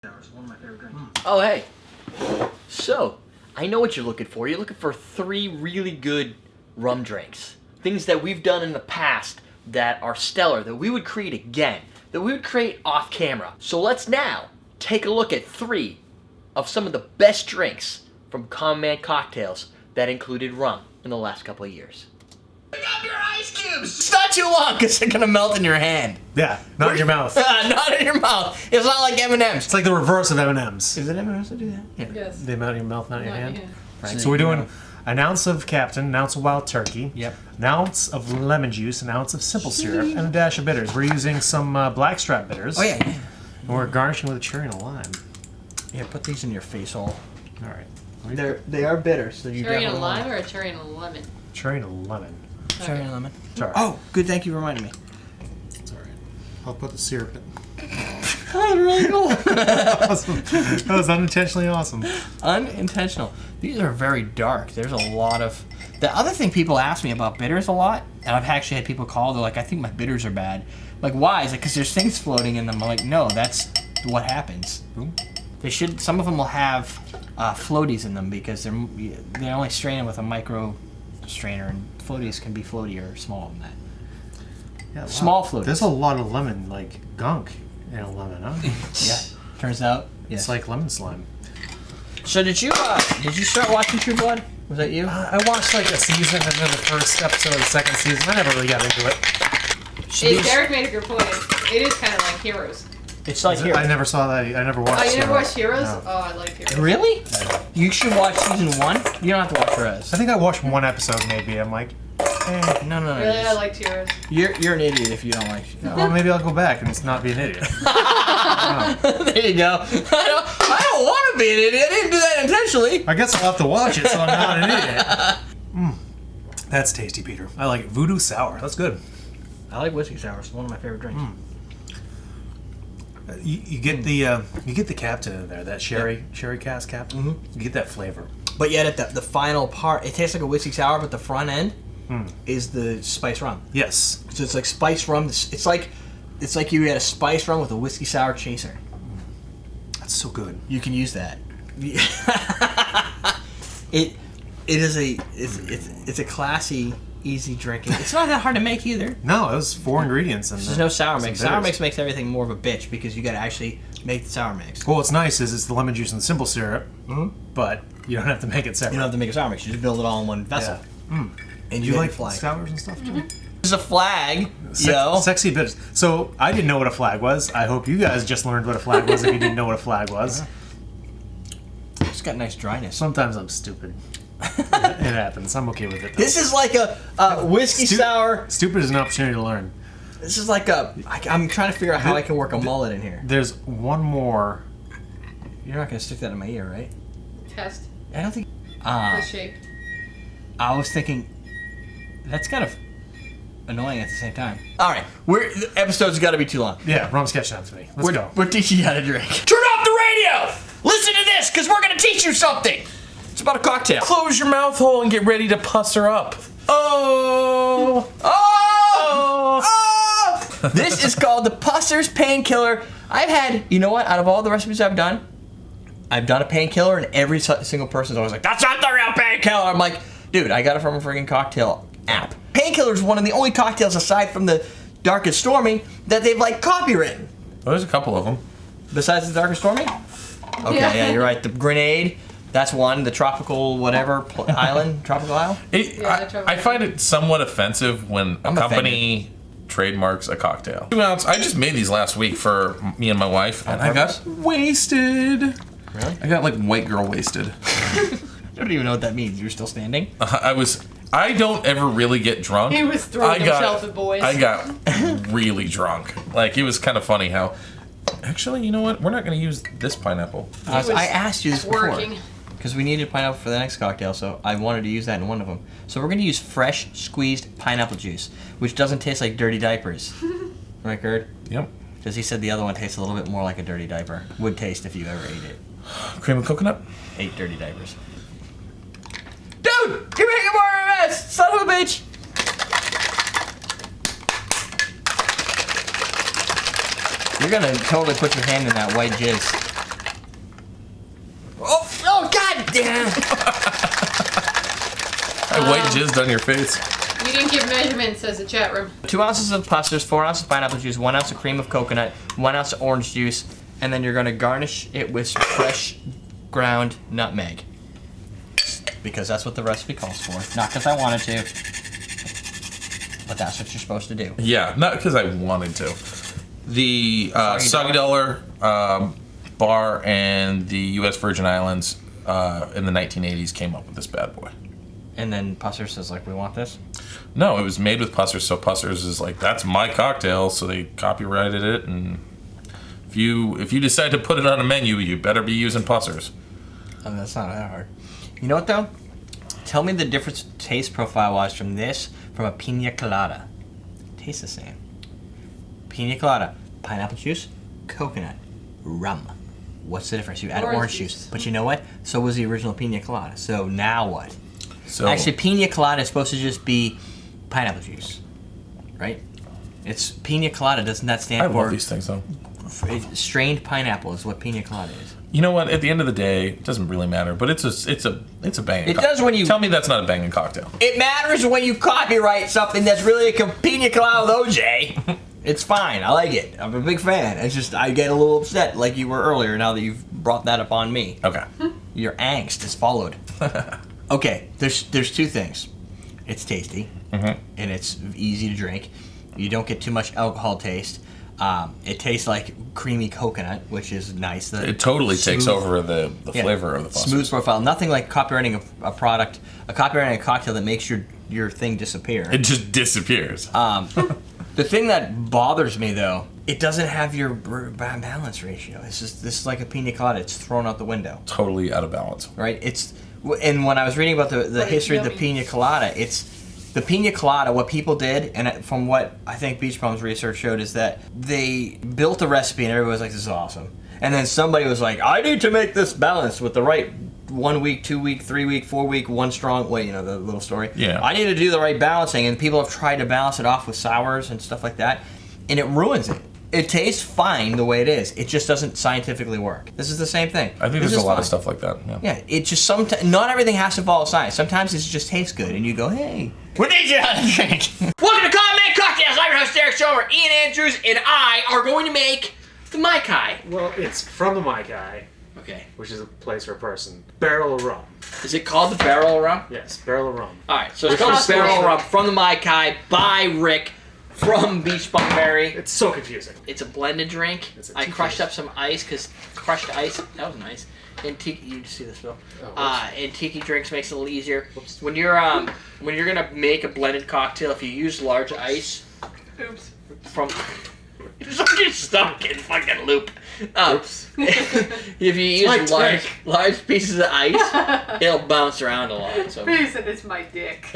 Sour, one of my favorite drinks. Oh, hey. So, I know what you're looking for. You're looking for 3 really good rum drinks. Things that we've done in the past that are stellar, that we would create again, that we would create off camera. So let's now take a look at 3 of some of the best drinks from Common Man Cocktails that included rum in the last couple of years. Pick up your ice cubes! It's not too long because they're gonna melt in your hand. Yeah, not in your mouth. Not in your mouth. It's not like M&M's. It's like the reverse of M&M's. Is it M&M's that do that? Yeah. Yes. They melt in your mouth, not in your hand. Right. So we're doing an ounce of Captain, an ounce of wild turkey, Yep. an ounce of lemon juice, an ounce of simple syrup, and a dash of bitters. We're using some blackstrap bitters. Oh, yeah. And we're garnishing with a cherry and a lime. Yeah, put these in your face hole. All right. They are bitter, so you Cherry and a definitely lime or a cherry and a lemon? Cherry and a lemon. Cherry and lemon. It's all right. Oh, good. Thank you for reminding me. It's all right. I'll put the syrup in. That was really cool. Awesome. That was unintentionally awesome. Unintentional. These are very dark. There's a lot of. The other thing people ask me about bitters a lot, and I've actually had people call. They're like, "I think my bitters are bad." Like, why? It's like, because there's things floating in them. I'm like, no, that's what happens. They should. Some of them will have floaties in them because they're only straining with a micro strainer, and floaties can be floatier or smaller than that. Yeah, Small floaties. There's a lot of lemon, like gunk in a lemon, huh? Yeah. Turns out. Yes. It's like lemon slime. So did you start watching True Blood? Was that you? I watched like a season and then the first episode of the second season. I never really got into it. Derek made a good point. It is kind of like Heroes. It's like I never saw that. I never watched. Oh, you never Heroes. watched Heroes? No. Oh, I like Heroes. Really? You should watch season 1. You don't have to watch the rest. I think I watched one episode maybe. I'm like, No. Really, I liked Heroes. You're an idiot if you don't like. well, maybe I'll go back and just not be an idiot. There you go. I don't want to be an idiot. I didn't do that intentionally. I guess I'll have to watch it so I'm not an idiot. That's tasty, Peter. I like it. Voodoo Sour. That's good. I like whiskey sour. It's one of my favorite drinks. You get the Captain in there. That sherry cask Captain. Mm-hmm. You get that flavor. But yet at the final part, it tastes like a whiskey sour, but the front end is the spice rum. Yes. So it's like spice rum. It's like you had a spice rum with a whiskey sour chaser. That's so good. You can use that. It's a classy, easy drinking. It's not that hard to make either. No, it was 4 ingredients. And There's no sour mix. some Sour bitters. mix makes everything more of a bitch because you got to actually make the sour mix. Well, what's nice is it's the lemon juice and the simple syrup, but you don't have to make it separate. You don't have to make a sour mix. You just build it all in one vessel. Yeah. And You you like a flag. sours and stuff too? There's a flag, yo. Sexy bitters. So I didn't know what a flag was. I hope you guys just learned what a flag was if you didn't know what a flag was. It's got nice dryness. Sometimes I'm stupid. It happens. I'm okay with it. Though. This is like a whiskey sour. Stupid is an opportunity to learn. This is like I'm trying to figure out how I can work a mullet in here. There's one more. You're not going to stick that in my ear, right? Test. I don't think... The shape. I was thinking... That's kind of annoying at the same time. All right. The episode's got to be too long. Yeah, rum's catching up to me. Let's go. We're teaching you how to drink. Turn off the radio! Listen to this, because we're going to teach you something. It's about a cocktail. Close your mouth hole and get ready to pusser up. Oh! This is called the Pusser's Painkiller. I've had, you know what? Out of all the recipes I've done a painkiller, and every single person's always like, "That's not the real painkiller." I'm like, dude, I got it from a freaking cocktail app. Painkiller is one of the only cocktails aside from the Dark and Stormy that they've like copywritten. Well, there's a couple of them. Besides the Dark and Stormy? Okay, yeah, you're right. The Grenade. That's one. The tropical whatever island, tropical isle. I find it somewhat offensive when a company trademarks a cocktail. 2 ounce. I just made these last week for me and my wife, and I got wasted. Really? I got like white girl wasted. I don't even know what that means. You're still standing? I don't ever really get drunk. He was throwing himself at boys. I got really drunk. Like, it was kind of funny how... Actually, you know what? We're not going to use this pineapple. I asked you this before. Working. Because we needed pineapple for the next cocktail, so I wanted to use that in one of them. So we're going to use fresh, squeezed pineapple juice, which doesn't taste like dirty diapers. Right, Gerd? Yep. Because he said the other one tastes a little bit more like a dirty diaper. Would taste if you ever ate it. Cream of coconut? Ate dirty diapers. Dude! You're making more of a mess! Son of a bitch! You're going to totally put your hand in that white jizz. Yeah. I white jizzed on your face. You didn't give measurements as a chat room. 2 ounces of Pussers, 4 ounces of pineapple juice, 1 ounce of cream of coconut, 1 ounce of orange juice, and then you're gonna garnish it with some fresh ground nutmeg. Because that's what the recipe calls for. Not because I wanted to, but that's what you're supposed to do. Yeah, not because I wanted to. The Soggy Dollar bar and the U.S. Virgin Islands in the 1980s came up with this bad boy. And then Pusser says, like, we want this? No, it was made with Pussers, so Pussers is like, that's my cocktail, so they copyrighted it, and if you decide to put it on a menu, you better be using Pussers. Oh, that's not that hard. You know what, though? Tell me the difference taste profile-wise from this from a pina colada. Tastes the same. Pina colada, pineapple juice, coconut, rum. What's the difference? You add orange juice. But you know what? So was the original pina colada. So now what? So Actually, pina colada is supposed to just be pineapple juice, right? It's pina colada. Doesn't that stand I for love these things, though. strained pineapple? Is what pina colada is. You know what? At the end of the day, it doesn't really matter. But it's a banging. It does when you tell me that's not a banging cocktail. It matters when you copyright something that's really a pina colada with OJ. It's fine. I like it. I'm a big fan. It's just I get a little upset, like you were earlier. Now that you've brought that up on me, Okay. your angst is followed. Okay, there's 2 things. It's tasty, and it's easy to drink. You don't get too much alcohol taste. It tastes like creamy coconut, which is nice. It totally takes over the flavor of the Pussers. Smooth profile. Nothing like copywriting a product, copywriting a cocktail that makes your thing disappear. It just disappears. The thing that bothers me, though, it doesn't have your balance ratio. This is like a pina colada. It's thrown out the window. Totally out of balance. Right? And when I was reading about the history of the pina colada, it's the pina colada. What people did, and from what I think Beach Bum's research showed, is that they built a recipe, and everybody was like, "This is awesome." And then somebody was like, "I need to make this balanced with the right 1 week, 2 week, 3 week, 4 week, one strong way." You know the little story. Yeah. I need to do the right balancing, and people have tried to balance it off with sours and stuff like that, and it ruins it. It tastes fine the way it is. It just doesn't scientifically work. This is the same thing. I think there's a lot of stuff like that. Yeah. Yeah, it just not everything has to follow science. Sometimes it just tastes good, and you go, "Hey, we need you to drink." Welcome to Common Cocktails. I'm your host Derrick Schommer. Ian Andrews and I are going to make the Mai Kai. Well, it's from the Mai Kai, Okay. which is a place or a person. Barrel of rum. Is it called the Barrel Rum? Yes, barrel of rum. All right, so it's called the Barrel Rum from the Mai Kai by Rick from Beach Bum Berry. It's so confusing. It's a blended drink. It's a I tiki. crushed up some ice because crushed ice. That was nice. And tiki, you see this, Bill? And tiki drinks makes it a little easier. Whoops. When you're gonna make a blended cocktail, if you use large ice, Oops. from just get stuck in fucking loop. Oops. If you use my large pieces of ice, it'll bounce around a lot. So He said it's my dick.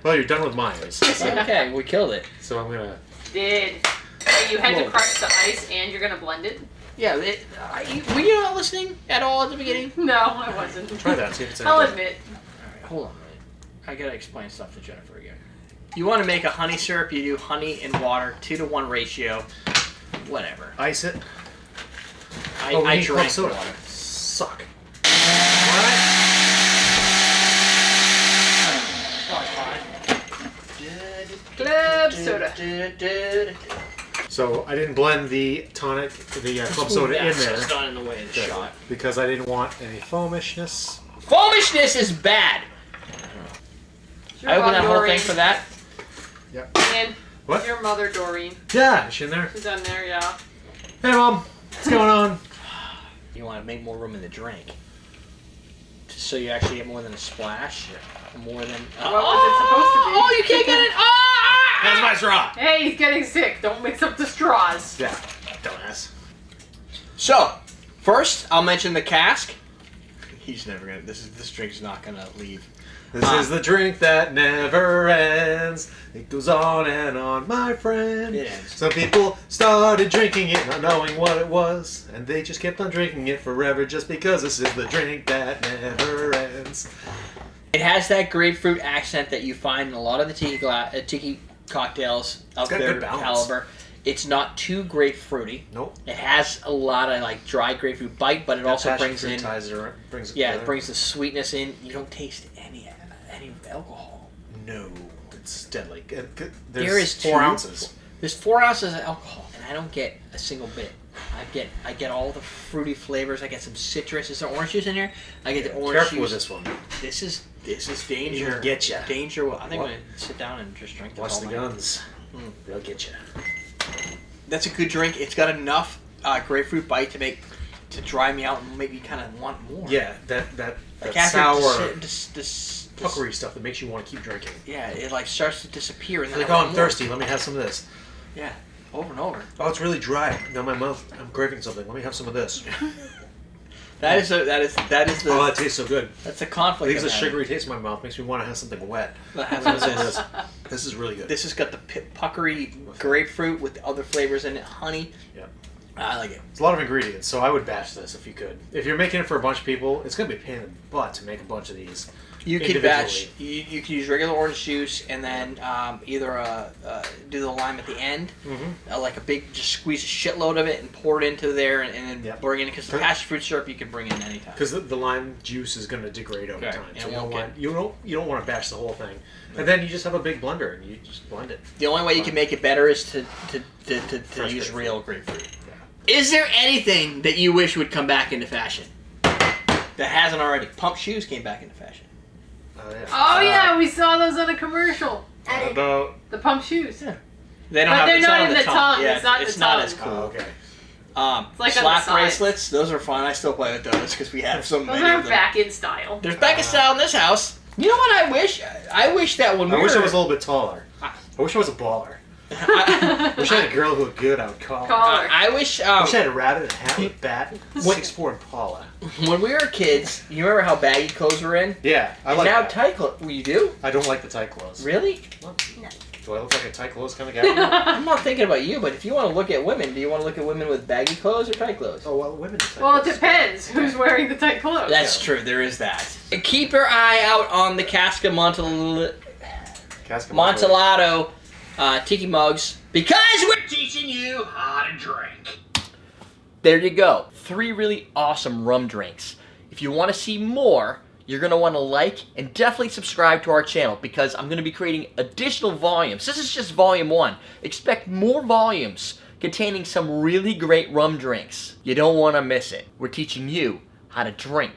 Well, you're done with mine. okay, we killed it. So I'm gonna. Did. Hey, you had Whoa. to crush the ice and you're gonna blend it? Yeah, were you not listening at all at the beginning? No, I wasn't. Try that. See if it's any I'll good. admit. Alright, hold on a minute. I gotta explain stuff to Jennifer again. You want to make a honey syrup, you do honey and water, 2-to-1 ratio, whatever. Ice it. I we need drank club soda. water. Suck. Club soda. So I didn't blend the tonic, the club soda in So there it's not in the way of the shot. because I didn't want any foamishness. Foamishness is bad. I opened that whole thing for that. Yep. And What? your mother, Doreen. Yeah, is she in there? She's on there, yeah. Hey, Mom. What's going on? You want to make more room in the drink. So you actually get more than a splash. More than. What was it supposed to be? Oh, you can't get it. That's my straw. Hey, he's getting sick. Don't mix up the straws. Yeah, dumbass. So, first I'll mention the cask. He's never gonna. This drink's not gonna leave. This is the drink that never ends. It goes on and on, my friend. It ends. Some people started drinking it not knowing what it was, and they just kept on drinking it forever just because this is the drink that never ends. It has that grapefruit accent that you find in a lot of the tiki cocktails of got their good balance. caliber. It's not too grapefruity. Nope. It has a lot of like dry grapefruit bite, but it also brings in brings it yeah, together. it brings the sweetness in. You don't taste any alcohol. No, it's deadly. There is 4 ounces. There's 4 ounces of alcohol, and I don't get a single bit. I get all the fruity flavors. I get some citrus. Is there orange juice in here? I get the orange Careful juice. with this one. This is danger. It'll get ya. Danger. I think I'm gonna sit down and just drink this Watch all the night. guns. They'll get you. That's a good drink. It's got enough grapefruit bite to dry me out and make me kind of want more. Yeah, that Like sour, this puckery stuff that makes you want to keep drinking. yeah, it like starts to disappear. And It's then like, I oh, want I'm more. thirsty. Let me have some of this. Yeah, over and over. Oh, it's really dry. Now my mouth. I'm craving something. Let me have some of this. That is the Oh, that tastes so good. that's a It conflict. leaves a I'm having. sugary taste in my mouth. Makes me want to have something wet. But have some of this. This is really good. This has got the puckery grapefruit with the other flavors in it, honey. Yeah. I like it. It's a lot of ingredients, so I would batch this if you could. If you're making it for a bunch of people, it's gonna be a pain in the butt to make a bunch of these. You could individually. batch. You could use regular orange juice and then either do the lime at the end, like a big, just squeeze a shitload of it and pour it into there, and then Yep. bring in because the passion fruit syrup you can bring in anytime. Because the lime juice is going to degrade over Okay. time, And so it you don't won't want you don't want to bash the whole thing. And then you just have a big blender and you just blend it. The only way you can make it better is to Fresh use grapefruit. real grapefruit. Yeah. Is there anything that you wish would come back into fashion that hasn't already? Pump shoes came back into fashion. Oh yeah. Oh yeah, we saw those on a commercial. What about? The pump shoes. They don't But have. they're It's not on in the tongue. Yeah, It's not it's the not tongue. as cool. Oh, okay. like on the Slap sides. bracelets, those are fun. I still play with those because we have so Those many are of them. back in style. There's back in style in this house. You know what I wish? I wish that when we I wish were... I was a little bit taller. I wish I was a baller. I, I wish I had a girl who looked good. I would call. Collar. I wish... I wish I had a rabbit, a hat, with a bat, 6'4" Impala. when we were kids, you remember how baggy clothes were in? Yeah, I And like now that. tight clothes... You do? I don't like the tight clothes. Really? Do I look like a tight clothes kind of guy? I'm not thinking about you, but if you want to look at women, do you want to look at women with baggy clothes or tight clothes? Oh, well, women. Tight Well, it clothes. depends who's wearing the tight clothes. That's true. There is that. Keep your eye out on the Casca Casca Montellado tiki mugs because we're teaching you how to drink. There you go. 3 really awesome rum drinks. If you want to see more, you're going to want to like and definitely subscribe to our channel because I'm going to be creating additional volumes. This is just volume 1. Expect more volumes containing some really great rum drinks. You don't want to miss it. We're teaching you how to drink